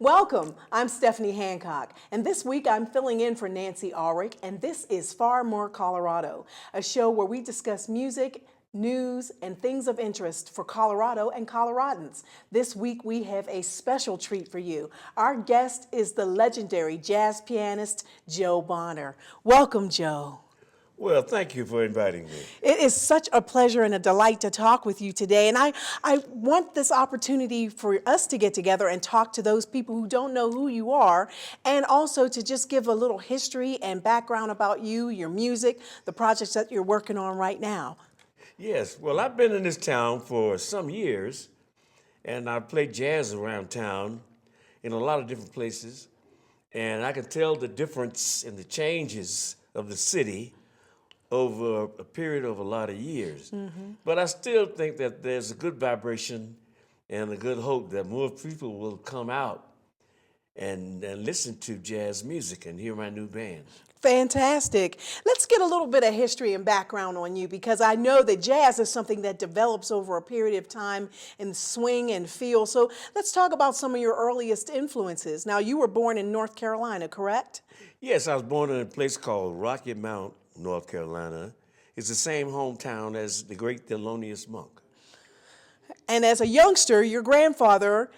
Welcome, I'm Stephanie Hancock, and this week I'm filling in for Nancy Ulrich, and this is Far More Colorado, a show where we discuss music, news, and things of interest for Colorado and Coloradans. This week we have a special treat for you. Our guest is the legendary jazz pianist, Joe Bonner. Welcome, Joe. Well, thank you for inviting me. It is such a pleasure and a delight to talk with you today. And I want this opportunity for us to get together and talk to those people who don't know who you are, and also to just give a little history and background about you, your music, the projects that you're working on right now. Yes, well, I've been in this town for some years, and I've played jazz around town in a lot of different places, and I can tell the difference in the changes of the city over a period of a lot of years. But I still think that there's a good vibration and a good hope that more people will come out and listen to jazz music and hear my new band. Fantastic. Let's get a little bit of history and background on you, because I know that jazz is something that develops over a period of time in swing and feel. So let's talk about some of your earliest influences. Now, you were born in North Carolina, correct? Yes, I was born in a place called Rocky Mount, North Carolina. It's the same hometown as the great Thelonious Monk. And as a youngster, your grandfather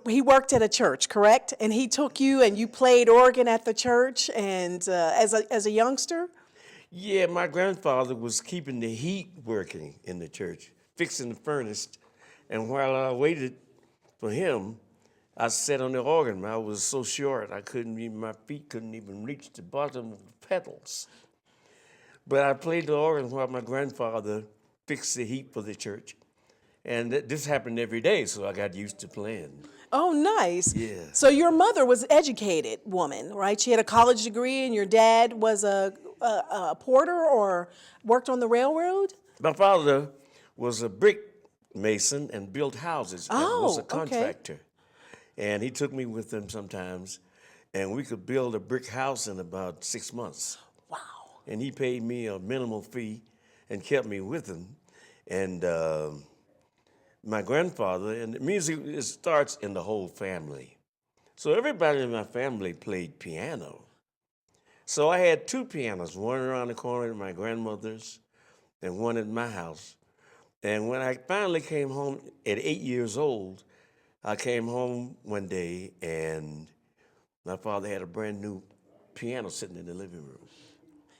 he worked at a church, correct? And he took you and you played organ at the church and as a youngster? Yeah, my grandfather was keeping the heat working in the church, fixing the furnace. And while I waited for him, I sat on the organ. I was so short, my feet couldn't even reach the bottom of the pedals. But I played the organ while my grandfather fixed the heat for the church. And this happened every day, so I got used to playing. Oh, nice. Yeah. So your mother was an educated woman, right? She had a college degree, and your dad was a porter or worked on the railroad? My father was a brick mason and built houses and was a contractor. Okay. And he took me with him sometimes, and we could build a brick house in about 6 months. Wow. And he paid me a minimal fee and kept me with him. And my grandfather, and the music, it starts in the whole family. So everybody in my family played piano. So I had two pianos, one around the corner at my grandmother's and one at my house. And when I finally came home at 8 years old, I came home one day and my father had a brand new piano sitting in the living room.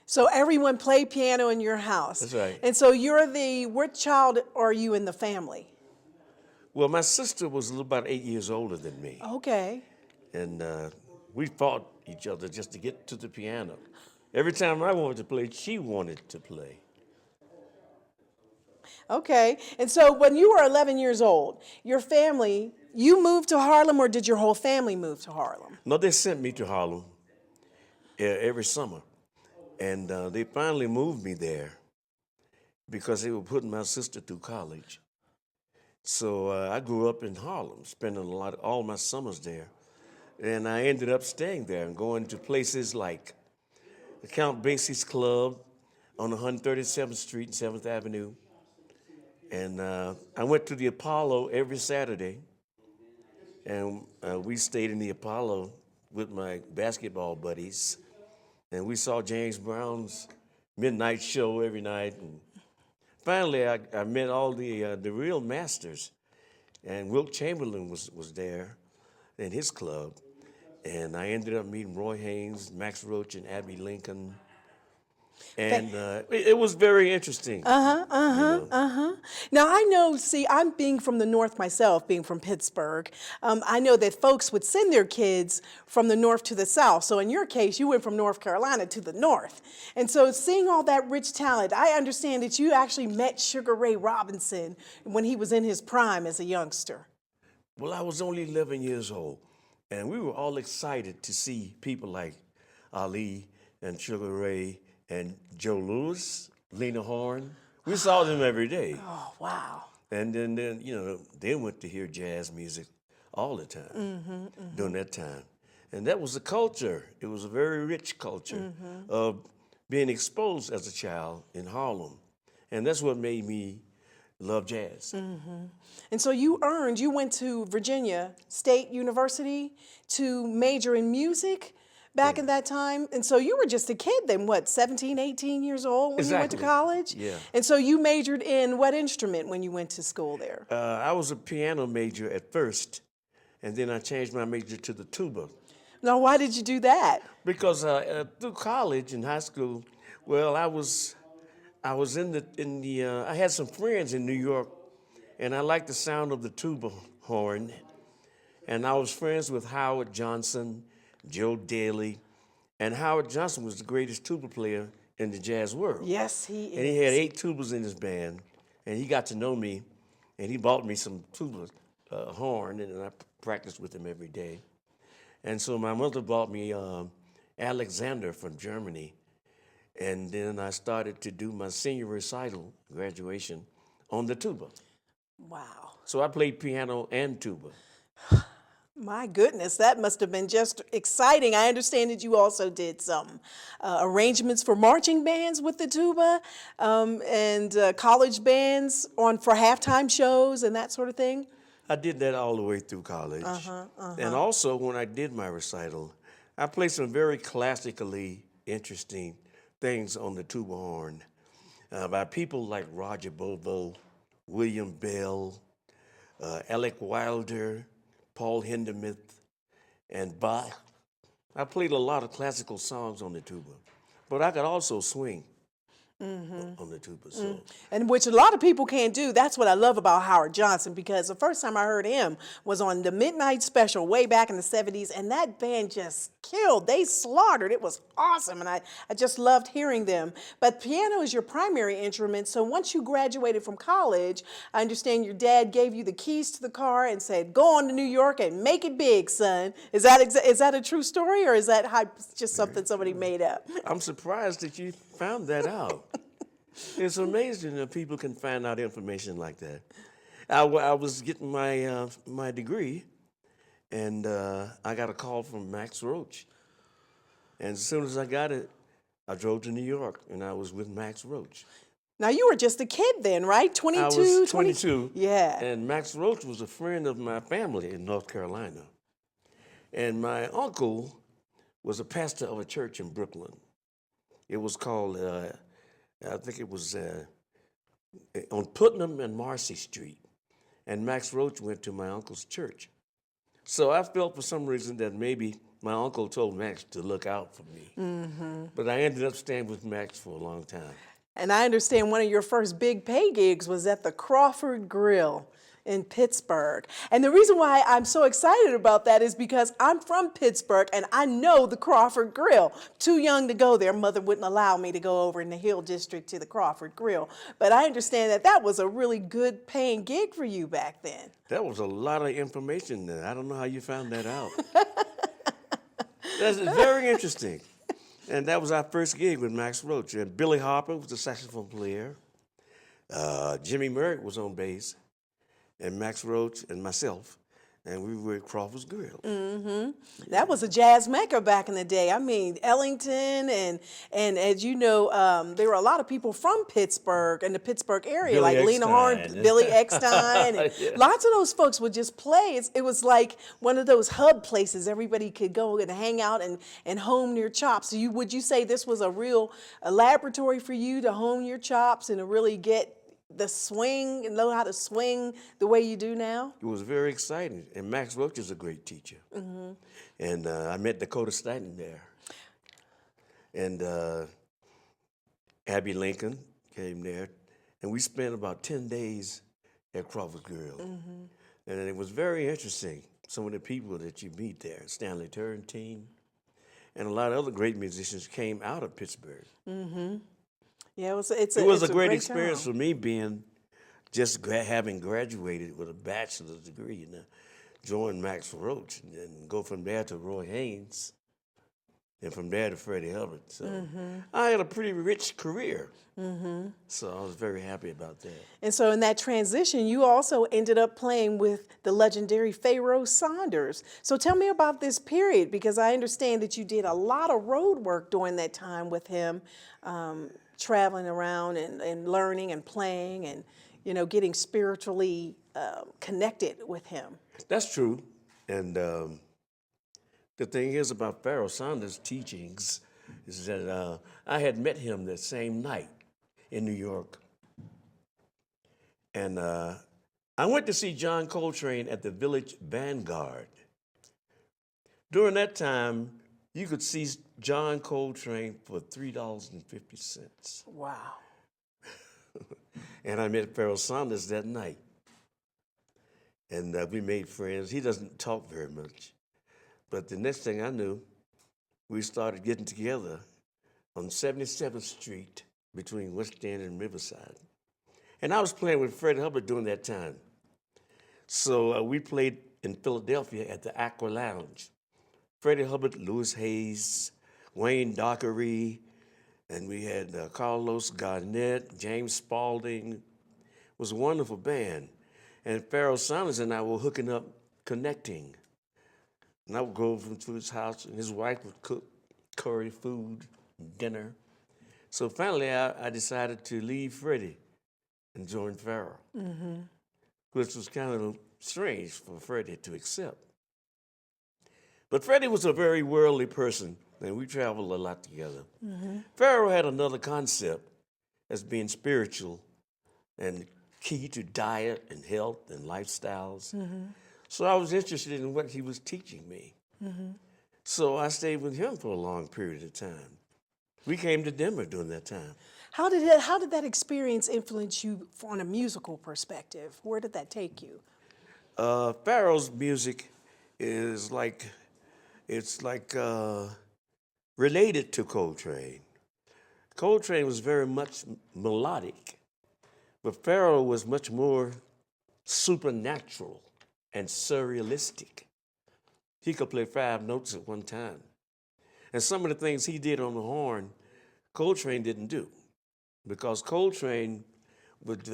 So everyone played piano in your house. That's right. And so what child are you in the family? Well, my sister was about 8 years older than me. Okay. And we fought each other just to get to the piano. Every time I wanted to play, she wanted to play. Okay. And so when you were 11 years old, your family, you moved to Harlem, or did your whole family move to Harlem? No, they sent me to Harlem every summer. And they finally moved me there because they were putting my sister through college. So I grew up in Harlem, spending all my summers there. And I ended up staying there and going to places like the Count Basie's Club on 137th Street and 7th Avenue. And I went to the Apollo every Saturday. And we stayed in the Apollo with my basketball buddies. And we saw James Brown's midnight show every night. And finally, I met all the real masters. And Wilt Chamberlain was there in his club. And I ended up meeting Roy Haynes, Max Roach, and Abbey Lincoln. And it was very interesting. Now, I know, see, I'm being from the North myself, being from Pittsburgh. I know that folks would send their kids from the North to the South. So in your case, you went from North Carolina to the North. And so seeing all that rich talent, I understand that you actually met Sugar Ray Robinson when he was in his prime as a youngster. Well, I was only 11 years old. And we were all excited to see people like Ali and Sugar Ray and Joe Louis, Lena Horne. We saw them every day. Oh, wow. And then they went to hear jazz music all the time during that time. And that was the culture. It was a very rich culture of being exposed as a child in Harlem. And that's what made me love jazz. And so you went to Virginia State University to major in music back in that time. And so you were just a kid then, what, 17, 18 years old when you went to Exactly. college? Yeah. And so you majored in what instrument when you went to school there? I was a piano major at first, and then I changed my major to the tuba. Now, why did you do that? Because through college and high school, well, I was I had some friends in New York, and I liked the sound of the tuba horn. And I was friends with Howard Johnson, Joe Daly, and Howard Johnson was the greatest tuba player in the jazz world. Yes, he is. And he had 8 tubas in his band, and he got to know me, and he bought me some tuba horn, and I practiced with him every day. And so my mother bought me Alexander from Germany, and then I started to do my senior recital, graduation, on the tuba. Wow. So I played piano and tuba. My goodness, that must have been just exciting. I understand that you also did some arrangements for marching bands with the tuba and college bands for halftime shows and that sort of thing. I did that all the way through college. And also, when I did my recital, I played some very classically interesting things on the tuba horn by people like Roger Bobo, William Bell, Alec Wilder, Paul Hindemith, and Bach. I played a lot of classical songs on the tuba, but I could also swing on the tuba. So. And which a lot of people can't do. That's what I love about Howard Johnson, because the first time I heard him was on the Midnight Special way back in the 70s, and that band just killed. They slaughtered. It was awesome, and I just loved hearing them. But piano is your primary instrument, so once you graduated from college, I understand your dad gave you the keys to the car and said, go on to New York and make it big, son. Is that a true story, or is that just something somebody made up? I'm surprised that you found that out. It's amazing that people can find out information like that. I was getting my degree, and I got a call from Max Roach. And as soon as I got it, I drove to New York, and I was with Max Roach. Now, you were just a kid then, right? 22? I was 22. Yeah. And Max Roach was a friend of my family in North Carolina. And my uncle was a pastor of a church in Brooklyn. It was called, I think it was on Putnam and Marcy Street. And Max Roach went to my uncle's church. So I felt for some reason that maybe my uncle told Max to look out for me. But I ended up staying with Max for a long time. And I understand one of your first big pay gigs was at the Crawford Grill in Pittsburgh. And the reason why I'm so excited about that is because I'm from Pittsburgh and I know the Crawford Grill. Too young to go there. Mother wouldn't allow me to go over in the Hill District to the Crawford Grill. But I understand that was a really good paying gig for you back then. That was a lot of information there. I don't know how you found that out. That's very interesting. And that was our first gig with Max Roach. And Billy Harper was the saxophone player. Jimmy Merritt was on bass. And Max Roach and myself. And we were at Crawford's Grill. That was a jazz mecca back in the day. I mean, Ellington and as you know, there were a lot of people from Pittsburgh and the Pittsburgh area, Billy like Lena Horne, Eckstein. Billy Eckstein. And Yeah. lots of those folks would just play. It was like one of those hub places everybody could go and hang out and hone their chops. So would you say this was a laboratory for you to hone your chops and to really get the swing and know how to swing the way you do now? It was very exciting. And Max Roach is a great teacher. And I met Dakota Stanton there. And Abby Lincoln came there. And we spent about 10 days at Crawford Grill. And it was very interesting. Some of the people that you meet there, Stanley Turrentine, and a lot of other great musicians came out of Pittsburgh. Yeah, It was a great time. experience for me being just having graduated with a bachelor's degree and join Max Roach and then go from there to Roy Haynes and from there to Freddie Hubbard. So I had a pretty rich career. So I was very happy about that. And so in that transition, you also ended up playing with the legendary Pharaoh Saunders. So tell me about this period, because I understand that you did a lot of road work during that time with him, traveling around and learning and playing and getting spiritually connected with him. That's true. And the thing is about Pharaoh Sanders' teachings is that I had met him that same night in New York. And I went to see John Coltrane at the Village Vanguard. During that time, you could see John Coltrane for $3.50. Wow. And I met Pharaoh Sanders that night. And we made friends. He doesn't talk very much. But the next thing I knew, we started getting together on 77th Street between West End and Riverside. And I was playing with Freddie Hubbard during that time. So we played in Philadelphia at the Aqua Lounge. Freddie Hubbard, Louis Hayes, Wayne Dockery, and we had Carlos Garnett, James Spaulding. It was a wonderful band. And Pharaoh Sanders and I were hooking up, connecting. And I would go over to his house, and his wife would cook curry food, dinner. So finally, I decided to leave Freddie and join Pharaoh, which was kind of strange for Freddie to accept. But Freddie was a very worldly person, and we traveled a lot together. Pharaoh had another concept as being spiritual and key to diet and health and lifestyles. So I was interested in what he was teaching me. So I stayed with him for a long period of time. We came to Denver during that time. How did that experience influence you on a musical perspective? Where did that take you? Pharaoh's music is related to Coltrane. Coltrane was very much melodic, but Pharaoh was much more supernatural and surrealistic. He could play 5 notes at one time. And some of the things he did on the horn, Coltrane didn't do, because Coltrane would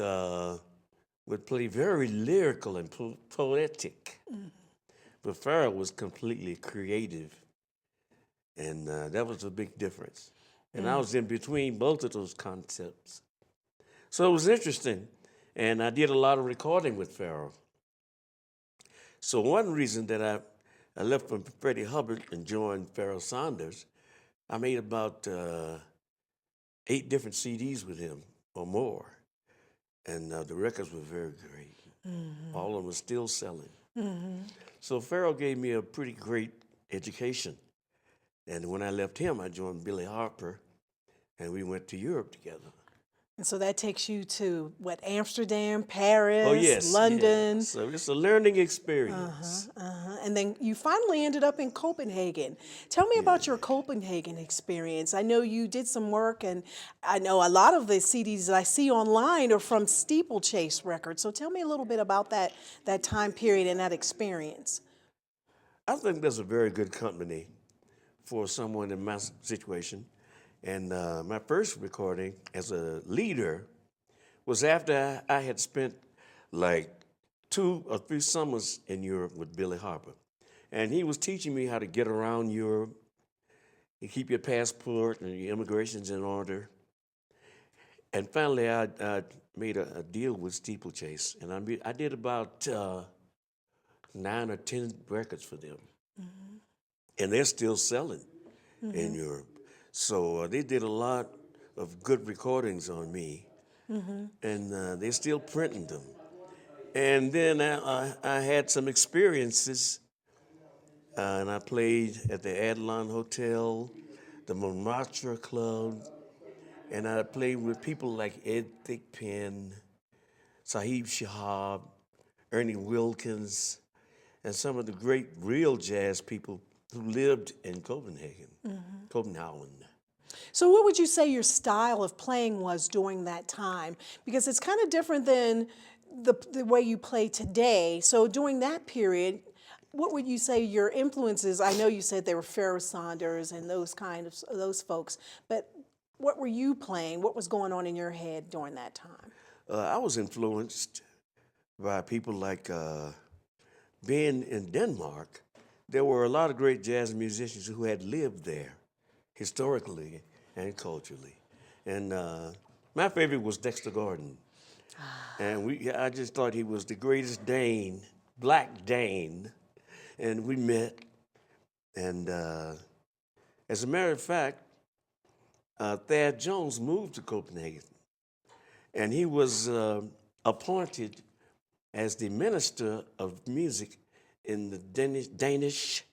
play very lyrical and poetic. But Pharaoh was completely creative, and that was a big difference. And I was in between both of those concepts. So it was interesting, and I did a lot of recording with Pharaoh. So one reason that I left from Freddie Hubbard and joined Pharaoh Sanders, I made about 8 different CDs with him or more. And the records were very great. All of them were still selling. So Pharaoh gave me a pretty great education. And when I left him, I joined Billy Harper, and we went to Europe together. And so that takes you to Amsterdam, Paris, Oh, yes. London. Yeah. So it's a learning experience. And then you finally ended up in Copenhagen. Tell me about your Copenhagen experience. I know you did some work, and I know a lot of the CDs that I see online are from Steeplechase Records. So tell me a little bit about that time period and that experience. I think that's a very good company for someone in my situation. And my first recording as a leader was after I had spent like 2 or 3 summers in Europe with Billy Harper. And he was teaching me how to get around Europe, you keep your passport and your immigration's in order. And finally, I made a deal with Steeplechase, and I did about 9 or 10 records for them. And they're still selling in Europe. So they did a lot of good recordings on me, and they're still printing them. And then I had some experiences, and I played at the Adelon Hotel, the Montmartre Club, and I played with people like Ed Thigpen, Sahib Shihab, Ernie Wilkins, and some of the great real jazz people who lived in Copenhagen. So what would you say your style of playing was during that time? Because it's kind of different than the way you play today. So during that period, what would you say your influences? I know you said they were Pharaoh Sanders and those folks, but what were you playing? What was going on in your head during that time? I was influenced by people like being in Denmark. There were a lot of great jazz musicians who had lived there historically and culturally. And my favorite was Dexter Gordon. And I just thought he was the greatest Dane, black Dane. And we met. And as a matter of fact, Thad Jones moved to Copenhagen. And he was appointed as the minister of music in the Danish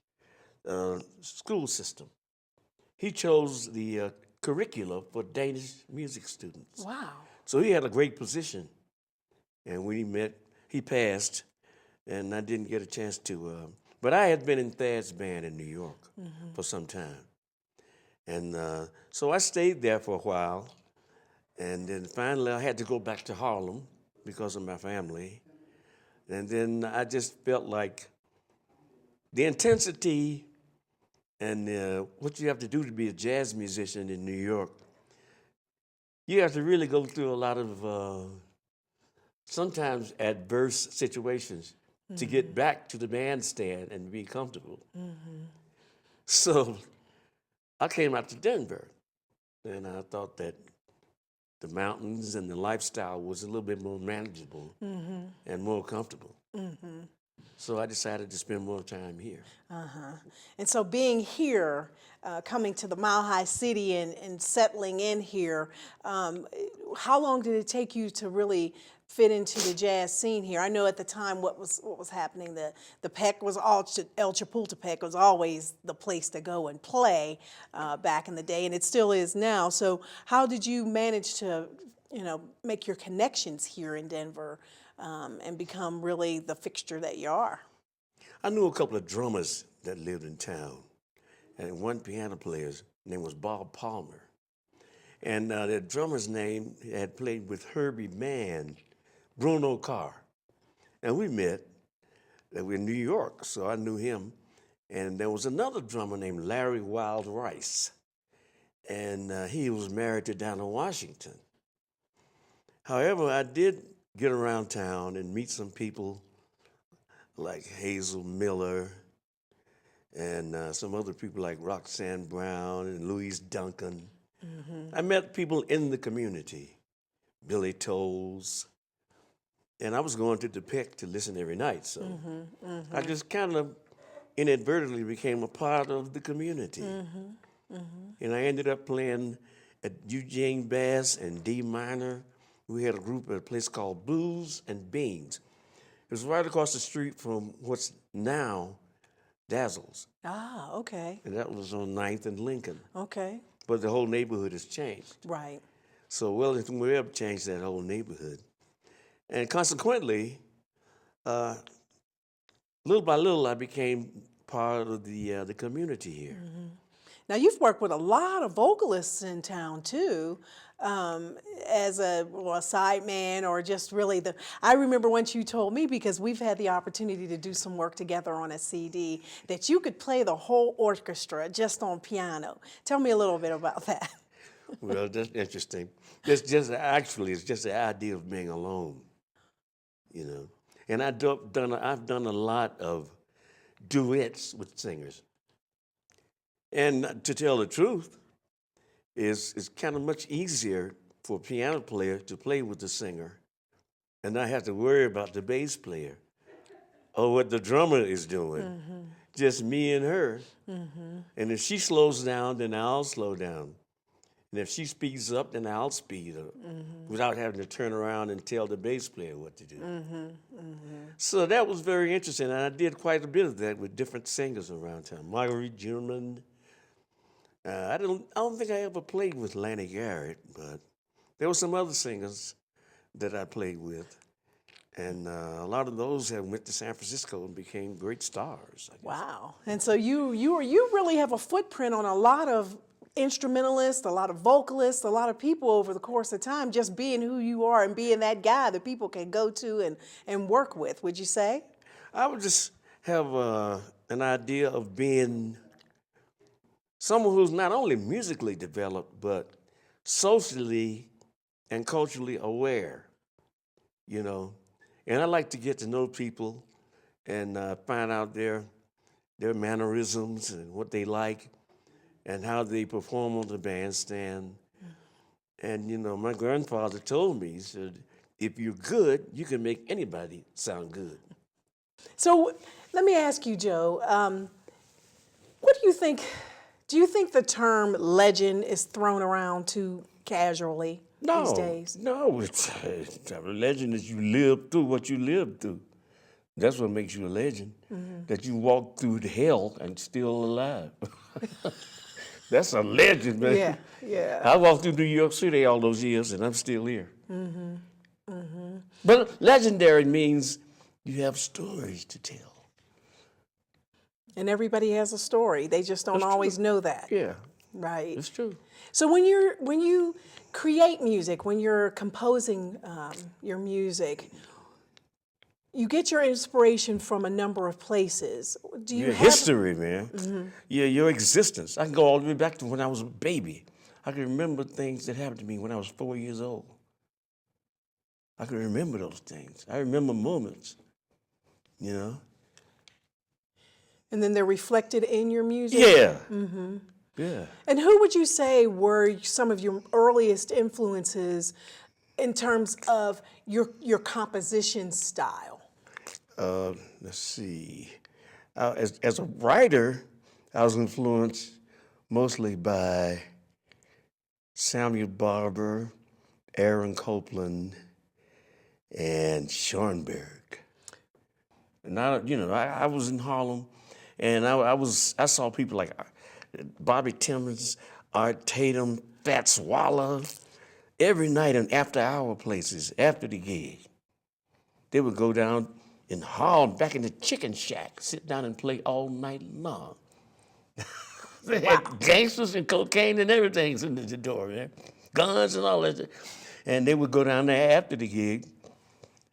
school system. He chose the curricula for Danish music students. Wow. So he had a great position. And when he met, he passed, and I didn't get a chance to. But I had been in Thad's band in New York for some time. And so I stayed there for a while. And then finally I had to go back to Harlem because of my family. And then I just felt like the intensity and what you have to do to be a jazz musician in New York, you have to really go through a lot of sometimes adverse situations to get back to the bandstand and be comfortable. So I came out to Denver, and I thought that the mountains and the lifestyle was a little bit more manageable and more comfortable. So I decided to spend more time here. And so being here, coming to the Mile High City and settling in here, how long did it take you to really fit into the jazz scene here? I know at the time what was happening, the PEC was El Chapultepec was always the place to go and play back in the day, and it still is now. So how did you manage to, make your connections here in Denver and become really the fixture that you are? I knew a couple of drummers that lived in town, and one piano player's name was Bob Palmer. And the drummer's name had played with Herbie Mann, Bruno Carr. And we met. We were in New York, so I knew him. And there was another drummer named Larry Wild Rice, and he was married to Dinah Washington. However, I did get around town and meet some people like Hazel Miller and some other people like Roxanne Brown and Louise Duncan. I met people in the community, Billy Tolles, and I was going to the PEC to listen every night, so I just kind of inadvertently became a part of the community. And I ended up playing at Eugene Bass and D minor. We had a group at a place called Blues and Beans. It was right across the street from what's now Dazzles. Ah, okay. And that was on 9th and Lincoln. Okay. But the whole neighborhood has changed. Right. So Wellington Webb changed that whole neighborhood. And consequently, little by little, I became part of the community here. Now, you've worked with a lot of vocalists in town, too, as a side man or just really I remember once you told me, because we've had the opportunity to do some work together on a CD, that you could play the whole orchestra just on piano. Tell me a little bit about that. Well, that's interesting. It's just the idea of being alone, And I've done a lot of duets with singers. And to tell the truth, it's kind of much easier for a piano player to play with the singer and not have to worry about the bass player or what the drummer is doing. Just me and her. And if she slows down, then I'll slow down. And if she speeds up, then I'll speed up without having to turn around and tell the bass player what to do. So that was very interesting, and I did quite a bit of that with different singers around town. Marguerite Gilman. I don't think I ever played with Lanny Garrett, but there were some other singers that I played with. And a lot of those have went to San Francisco and became great stars, I guess. Wow. And so you really have a footprint on a lot of instrumentalists, a lot of vocalists, a lot of people over the course of time, just being who you are and being that guy that people can go to and work with, would you say? I would just have an idea of being someone who's not only musically developed, but socially and culturally aware, And I like to get to know people and find out their mannerisms and what they like and how they perform on the bandstand. And, my grandfather told me, he said, if you're good, you can make anybody sound good. So let me ask you, Joe, what do you think? Do you think the term legend is thrown around too casually these days? No, it's a legend is you live through what you lived through. That's what makes you a legend. That you walk through the hell and still alive. That's a legend, man. Yeah, yeah. I walked through New York City all those years and I'm still here. But legendary means you have stories to tell. And everybody has a story. They just don't That's always true. know that. Yeah, Right. it's true. So when you create music, when you're composing your music, you get your inspiration from a number of places. Do you Your have history, man. Yeah, your existence. I can go all the way back to when I was a baby. I can remember things that happened to me when I was 4 years old. I can remember those things. I remember moments, you know? and then they're reflected in your music? Yeah. Yeah. And who would you say were some of your earliest influences in terms of your composition style? Let's see. As a writer, I was influenced mostly by Samuel Barber, Aaron Copland, and Schoenberg. And I was in Harlem, and I saw people like Bobby Timmons, Art Tatum, Fats Waller, every night in after-hour places after the gig. They would go down in Harlem, back in the Chicken Shack, sit down and play all night long. They had gangsters and cocaine and everything in the door, man. Guns and all that. And they would go down there after the gig.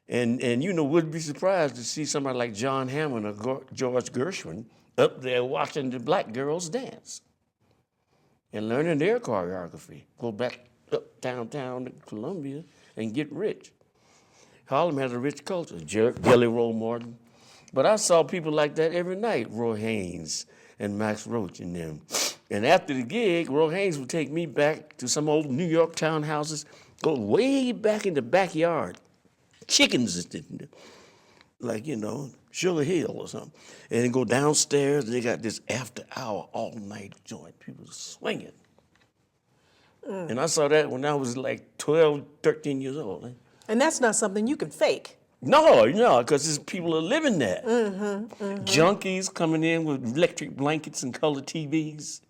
And wouldn't be surprised to see somebody like John Hammond or George Gershwin up there watching the black girls dance and learning their choreography. Go back up downtown to Columbia and get rich. Harlem has a rich culture. Jelly Roll Morton. But I saw people like that every night, Roy Haynes and Max Roach and them. And after the gig, Roy Haynes would take me back to some old New York townhouses, go way back in the backyard. Chickens, like, Sugar Hill or something. And then go downstairs, and they got this after-hour, all-night joint. People swinging. And I saw that when I was like 12, 13 years old. Eh? And that's not something you can fake. No, because people are living that. Junkies coming in with electric blankets and color TVs,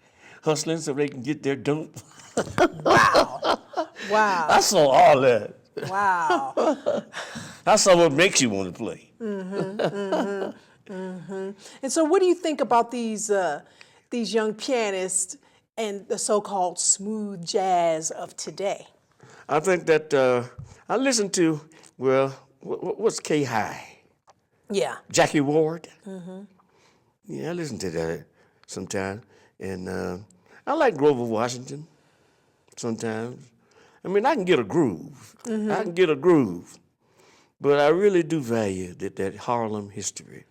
hustling so they can get their dope. Wow. Wow. I saw all that. Wow. I saw what makes you want to play. And so what do you think about these young pianists and the so-called smooth jazz of today? I think that I listen to, what's K-High? Yeah. Jackie Ward? Yeah, I listen to that sometimes. And I like Grover Washington sometimes. I mean, I can get a groove. I can get a groove. But I really do value that Harlem history.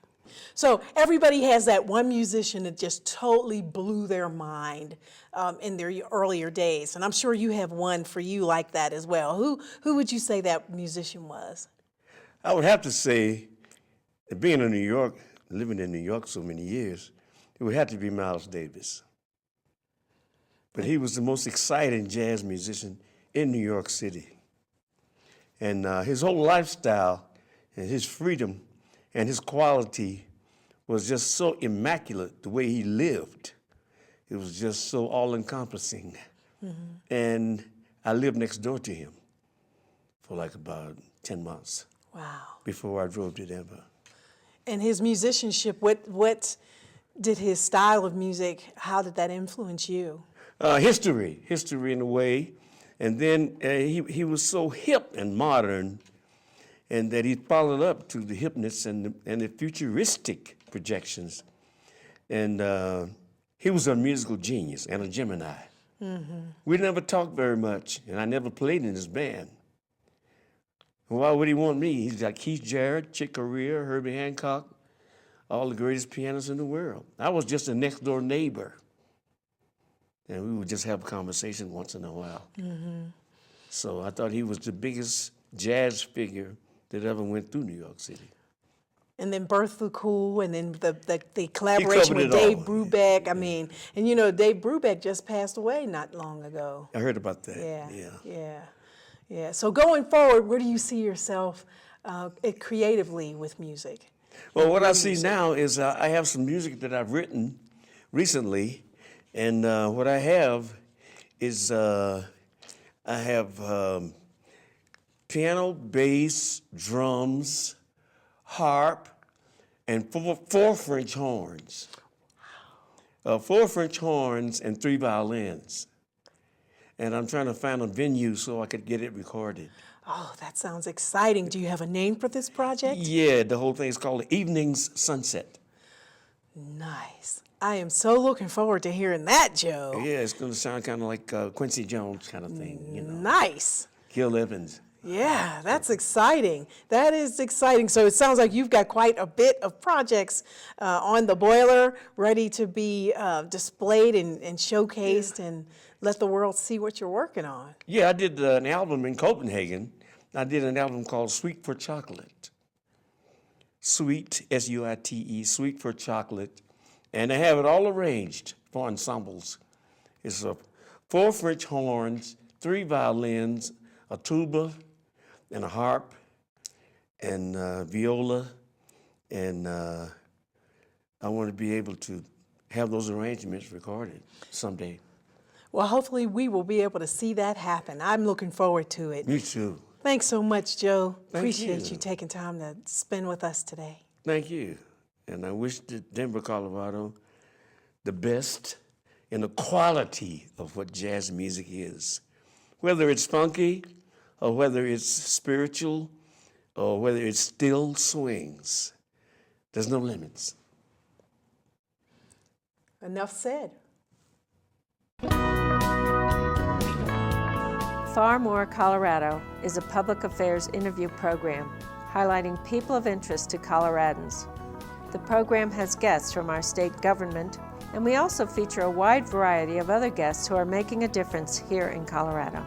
So everybody has that one musician that just totally blew their mind in their earlier days. And I'm sure you have one for you like that as well. Who would you say that musician was? I would have to say that being in New York, living in New York so many years, it would have to be Miles Davis. But he was the most exciting jazz musician in New York City. And his whole lifestyle and his freedom and his quality was just so immaculate, the way he lived. It was just so all-encompassing. And I lived next door to him for like about 10 months. Wow. Before I drove to Denver. And his musicianship, what did his style of music, how did that influence you? History in a way. And then he was so hip and modern, and that he followed up to the hipness and the futuristic projections. And he was a musical genius and a Gemini. We never talked very much, and I never played in his band. Why would he want me? He's got Keith Jarrett, Chick Corea, Herbie Hancock, all the greatest pianists in the world. I was just a next door neighbor. And we would just have a conversation once in a while. So I thought he was the biggest jazz figure that ever went through New York City. And then Bertha Cool, and then the collaboration with it Dave all. Brubeck. I mean, and you know, Dave Brubeck just passed away not long ago. I heard about that. Yeah. So going forward, where do you see yourself creatively with music? Well, what I see now is I have some music that I've written recently, and what I have is I have piano, bass, drums, harp, and four French horns. 4 French horns and 3 violins. And I'm trying to find a venue so I could get it recorded. Oh, that sounds exciting. Do you have a name for this project? Yeah, the whole thing is called Evenings Sunset. Nice. I am so looking forward to hearing that, Joe. Yeah, it's going to sound kind of like Quincy Jones kind of thing, you know. Nice. Gil Evans. Yeah, that's exciting. That is exciting. So it sounds like you've got quite a bit of projects on the boiler, ready to be displayed and showcased and let the world see what you're working on. Yeah, I did an album in Copenhagen. I did an album called Sweet for Chocolate. Sweet, S-U-I-T-E, Sweet for Chocolate. And I have it all arranged for ensembles. It's 4 French horns, 3 violins, a tuba, and a harp, and viola, and I want to be able to have those arrangements recorded someday. Well, hopefully we will be able to see that happen. I'm looking forward to it. Me too. Thanks so much, Joe. Thank Appreciate you. you taking time to spend with us today. Thank you. And I wish Denver, Colorado, the best in the quality of what jazz music is. Whether it's funky, or whether it's spiritual, or whether it still swings, there's no limits. Enough said. Far More Colorado is a public affairs interview program highlighting people of interest to Coloradans. The program has guests from our state government, and we also feature a wide variety of other guests who are making a difference here in Colorado.